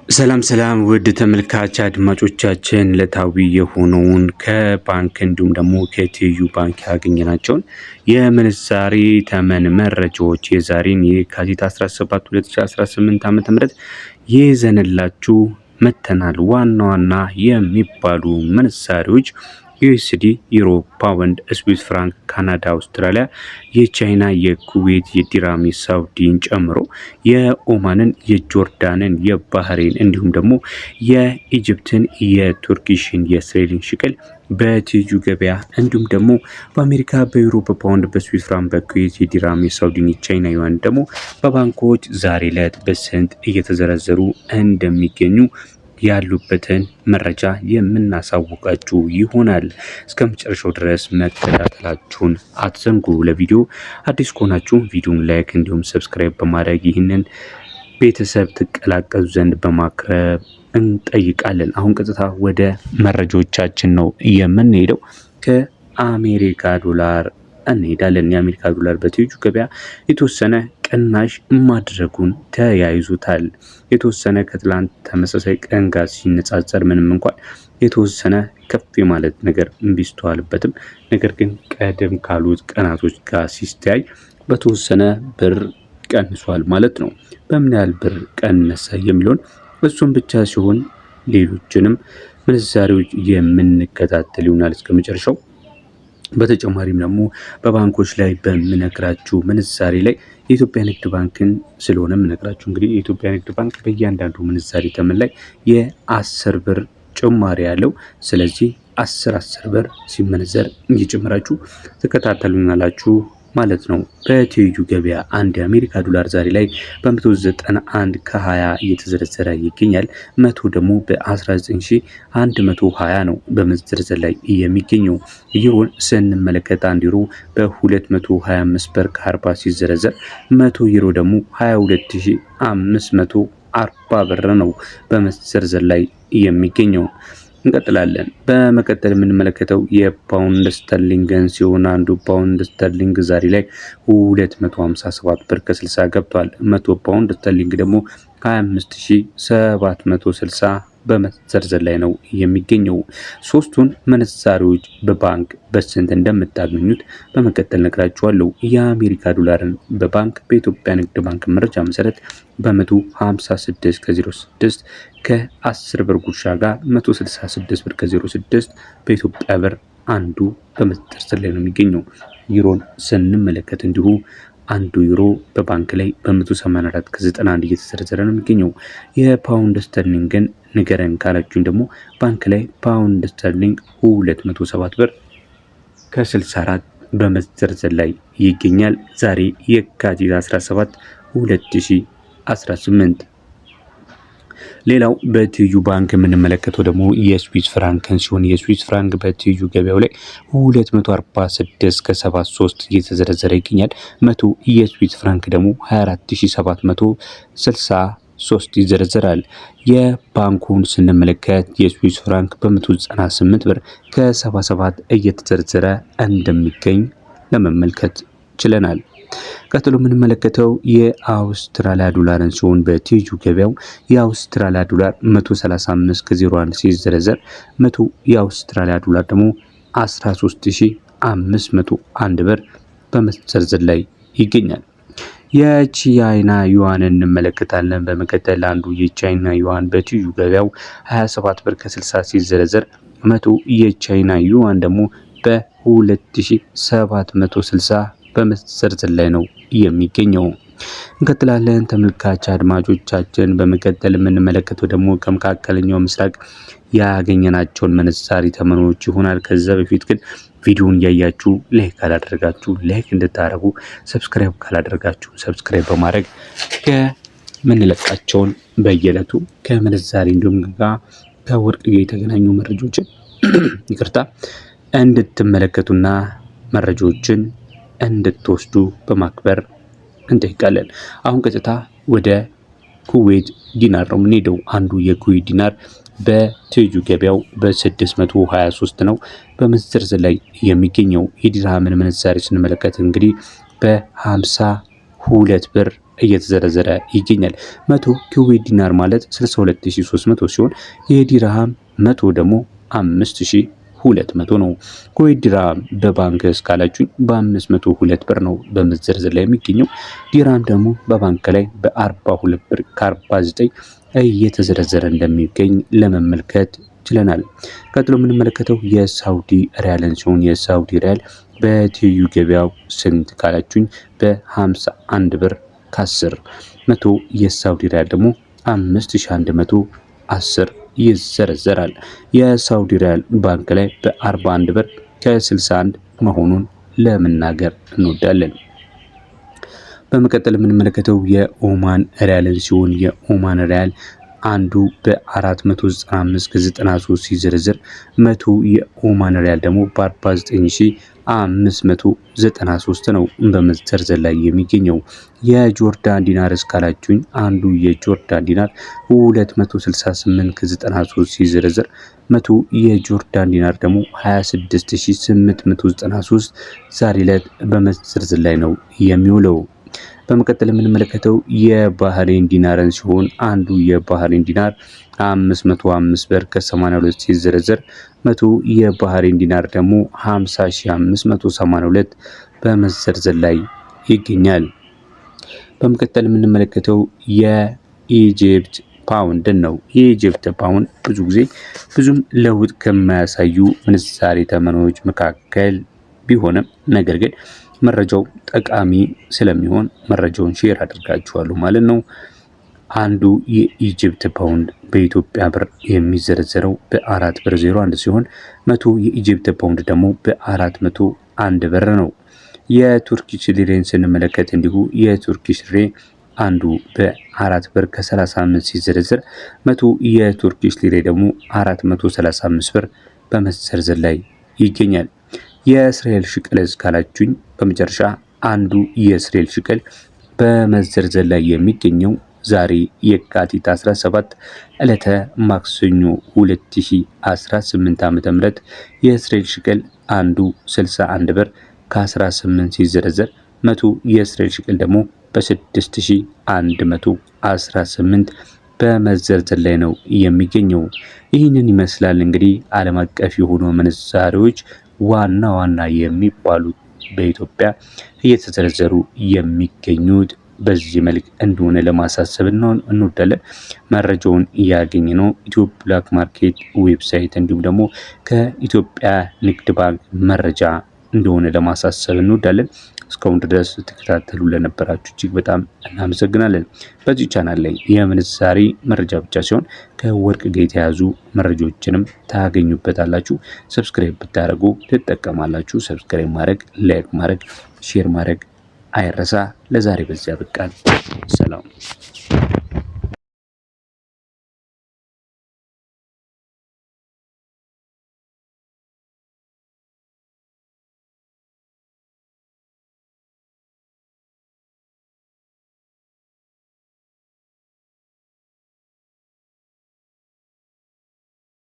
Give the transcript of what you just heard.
ሰላም ውድ ተመልካች አድማጮቻችን ዕለታዊ የሆነውን ከባንክ እንዲሁም ደግሞ ከትይዩ ባንክ ያገኘናቸውን የምንዛሬ ተመን መረጃዎች የዛሬን የካቲት 17 2018 ዓ.ም ይዘንላችሁ መተናል። ዋና ዋና የሚባሉ ምንዛሬዎች ዩኤስዲ፣ ዩሮ፣ ፓውንድ፣ ስዊስ ፍራንክ፣ ካናዳ፣ አውስትራሊያ፣ የቻይና፣ የኩዌት፣ የዲራም፣ የሳውዲን ጨምሮ የኦማንን፣ የጆርዳንን፣ የባህሬን እንዲሁም ደግሞ የኢጅፕትን፣ የቱርኪሽን፣ የእስራኤልን ሽቅል በትይዩ ገበያ እንዲሁም ደግሞ በአሜሪካ በዩሮ፣ በፓውንድ፣ በስዊስ ፍራንክ፣ በኩዌት፣ የዲራም፣ የሳውዲን፣ የቻይና ዩዋን ደግሞ በባንኮች ዛሬ ዕለት በስንት እየተዘረዘሩ እንደሚገኙ ያሉበትን መረጃ የምናሳውቃችሁ ይሆናል። እስከ መጨረሻው ድረስ መከታተላችሁን አትዘንጉ። ለቪዲዮ አዲስ ከሆናችሁ ቪዲዮን ላይክ እንዲሁም ሰብስክራይብ በማድረግ ይህንን ቤተሰብ ትቀላቀሉ ዘንድ በማቅረብ እንጠይቃለን። አሁን ቀጥታ ወደ መረጃዎቻችን ነው የምንሄደው። ከአሜሪካ ዶላር እንሄዳለን። የአሜሪካ ዶላር በትይዩ ገበያ የተወሰነ ቅናሽ ማድረጉን ተያይዞታል። የተወሰነ ከትላንት ተመሳሳይ ቀን ጋር ሲነጻጸር ምንም እንኳን የተወሰነ ከፍ የማለት ነገር ቢስተዋልበትም ነገር ግን ቀደም ካሉት ቀናቶች ጋር ሲስተያይ በተወሰነ ብር ቀንሷል ማለት ነው። በምን ያህል ብር ቀነሰ የሚለውን እሱም ብቻ ሲሆን ሌሎችንም ምንዛሬዎች የምንከታተል ይሆናል እስከ መጨረሻው። በተጨማሪም ደግሞ በባንኮች ላይ በምነግራችሁ ምንዛሬ ላይ የኢትዮጵያ ንግድ ባንክን ስለሆነ የምነግራችሁ እንግዲህ የኢትዮጵያ ንግድ ባንክ በእያንዳንዱ ምንዛሬ ተመን ላይ የ10 ብር ጭማሪ ያለው። ስለዚህ 10 ብር ሲመነዘር እየጨመራችሁ ተከታተሉናላችሁ ማለት ነው። በትይዩ ገበያ አንድ የአሜሪካ ዶላር ዛሬ ላይ በ191 ከ20 እየተዘረዘረ ይገኛል። 100 ደግሞ በ19120 ነው በመዘርዘር ላይ የሚገኘው። ዩሮን ስንመለከት አንድ ዩሮ በ225 ብር ከ40 ሲዘረዘር 100 ዩሮ ደግሞ 22540 ብር ነው በመዘርዘር ላይ የሚገኘው። እንቀጥላለን። በመቀጠል የምንመለከተው የፓውንድ ስተርሊንግን ሲሆን አንዱ ፓውንድ ስተርሊንግ ዛሬ ላይ 257 ብር ከ60 ገብቷል። 100 ፓውንድ ስተርሊንግ ደግሞ 25760 በመዘርዘር ላይ ነው የሚገኘው። ሶስቱን ምንዛሬዎች በባንክ በስንት እንደምታገኙት በመቀጠል ነግራችኋለሁ። የአሜሪካ ዶላርን በባንክ በኢትዮጵያ ንግድ ባንክ መረጃ መሰረት በ156 ከ06 ከ10 ብር ጉርሻ ጋር 166 ብር ከ06 በኢትዮጵያ ብር አንዱ በመዘርዘር ላይ ነው የሚገኘው። ዩሮን ስንመለከት እንዲሁ አንዱ ዩሮ በባንክ ላይ በ184 ከ91 እየተዘረዘረ ነው የሚገኘው። የፓውንድ ስተርሊንግን ንገረን ካላችሁኝ ደግሞ ባንክ ላይ ፓውንድ ስተርሊንግ 207 ብር ከ64 በመዘርዘር ላይ ይገኛል። ዛሬ የካቲት 17 2018። ሌላው በትይዩ ባንክ የምንመለከተው ደግሞ የስዊስ ፍራንክን ሲሆን የስዊስ ፍራንክ በትይዩ ገበያው ላይ 246 ከ73 እየተዘረዘረ ይገኛል። 100 የስዊስ ፍራንክ ደግሞ 24763 ይዘረዘራል። የባንኩን ስንመለከት የስዊስ ፍራንክ በ198 ብር ከ77 እየተዘረዘረ እንደሚገኝ ለመመልከት ችለናል። ቀጥሎ የምንመለከተው የአውስትራሊያ ዶላርን ሲሆን በትይዩ ገበያው የአውስትራሊያ ዶላር 135 ከ01 ሲዘረዘር 100 የአውስትራሊያ ዶላር ደግሞ 13501 ብር በመዘርዘር ላይ ይገኛል። የቻይና ዩዋንን እንመለከታለን። በመቀጠል አንዱ የቻይና ዩዋን በትይዩ ገበያው 27 ብር ከ60 ሲዘረዘር 100 የቻይና ዩዋን ደግሞ በ2760 በመዘርዘር ላይ ነው የሚገኘው። እንቀጥላለን ተመልካች አድማጮቻችን። በመቀጠል የምንመለከተው ደግሞ ከመካከለኛው ምስራቅ ያገኘናቸውን ምንዛሪ ተመኖች ይሆናል። ከዛ በፊት ግን ቪዲዮውን እያያችሁ ላይክ ካላደረጋችሁ ላይክ እንድታደርጉ፣ ሰብስክራይብ ካላደረጋችሁ ሰብስክራይብ በማድረግ ከምንለቃቸውን በየዕለቱ ከምንዛሪ እንዲሁም ጋር ከወርቅ የተገናኙ መረጃዎችን ይቅርታ እንድትመለከቱና መረጃዎችን እንድትወስዱ በማክበር እንጠይቃለን። አሁን ቀጥታ ወደ ኩዌት ዲናር ነው የምንሄደው። አንዱ የኩዌት ዲናር በትይዩ ገበያው በ623 ነው በመዘርዘር ላይ የሚገኘው። የዲርሃምን ምንዛሬ ስንመለከት እንግዲህ በ52 ብር እየተዘረዘረ ይገኛል። 100 ኩዌት ዲናር ማለት 62300 ሲሆን የዲርሃም 100 ደግሞ 5200 ነው። ኩዌት ዲርሃም በባንክ እስካላችሁኝ በ502 ብር ነው በመዘርዘር ላይ የሚገኘው። ዲርሃም ደግሞ በባንክ ላይ በ42 ብር ከ49 እየተዘረዘረ እንደሚገኝ ለመመልከት ችለናል። ቀጥሎ የምንመለከተው የሳውዲ ሪያልን ሲሆን የሳውዲ ሪያል በትይዩ ገበያው ስንት ካላችሁኝ በ51 ብር ከ10 100 የሳውዲ ሪያል ደግሞ 5110 ይዘረዘራል። የሳውዲ ሪያል ባንክ ላይ በ41 ብር ከ61 መሆኑን ለመናገር እንወዳለን። በመቀጠል የምንመለከተው የኦማን ሪያልን ሲሆን የኦማን ሪያል አንዱ በ495 ከ93 ሲዘረዘር 100 የኦማን ሪያል ደግሞ በ49593 ነው በመዘርዘር ላይ የሚገኘው። የጆርዳን ዲናር እስካላችሁኝ አንዱ የጆርዳን ዲናር 268 ከ93 ሲዘረዘር 100 የጆርዳን ዲናር ደግሞ 26893 ዛሬ ዕለት በመዘርዘር ላይ ነው የሚውለው። በመቀጠል የምንመለከተው የባህሬን ዲናርን ሲሆን አንዱ የባህሬን ዲናር 505 ብር ከ82 ሲዘረዘር 100 የባህሬን ዲናር ደግሞ 50582 በመዘርዘር ላይ ይገኛል። በመቀጠል የምንመለከተው የኢጂፕት ፓውንድን ነው። የኢጂፕት ፓውንድ ብዙ ጊዜ ብዙም ለውጥ ከማያሳዩ ምንዛሬ ተመኖች መካከል ቢሆንም ነገር ግን መረጃው ጠቃሚ ስለሚሆን መረጃውን ሼር አድርጋችኋለሁ ማለት ነው። አንዱ የኢጂፕት ፓውንድ በኢትዮጵያ ብር የሚዘረዘረው በ4 ብር 01 ሲሆን 100 የኢጂፕት ፓውንድ ደግሞ በ401 ብር ነው። የቱርኪሽ ሊሬን ስንመለከት እንዲሁ የቱርኪሽ ሊሬ አንዱ በ4 ብር ከ35 ሲዘረዘር 100 የቱርኪሽ ሊሬ ደግሞ 435 ብር በመዘርዘር ላይ ይገኛል። የእስራኤል ሽቅል እስካላችሁኝ በመጨረሻ አንዱ የእስራኤል ሽቅል በመዘርዘር ላይ የሚገኘው ዛሬ የካቲት 17 ዕለተ ማክሰኞ 2018 ዓ.ም የእስራኤል ሽቅል አንዱ 61 ብር ከ18 ሲዘረዘር 100 የእስራኤል ሽቅል ደግሞ በ6118 በመዘርዘር ላይ ነው የሚገኘው። ይህንን ይመስላል እንግዲህ ዓለም አቀፍ የሆኑ ምንዛሬዎች ዋና ዋና የሚባሉት በኢትዮጵያ እየተዘረዘሩ የሚገኙት በዚህ መልክ እንደሆነ ለማሳሰብ እንወዳለን። መረጃውን እያገኘ ነው ኢትዮ ብላክ ማርኬት ዌብሳይት እንዲሁም ደግሞ ከኢትዮጵያ ንግድ ባንክ መረጃ እንደሆነ ለማሳሰብ እንወዳለን። እስካሁን ድረስ ተከታተሉ ለነበራችሁ እጅግ በጣም እናመሰግናለን። በዚህ ቻናል ላይ የምንዛሬ መረጃ ብቻ ሲሆን ከወርቅ ጋር የተያዙ መረጃዎችንም ታገኙበታላችሁ። ሰብስክራይብ ብታደርጉ ትጠቀማላችሁ። ሰብስክራይብ ማድረግ፣ ላይክ ማድረግ፣ ሼር ማድረግ አይረሳ። ለዛሬ በዚያ በቃል። ሰላም።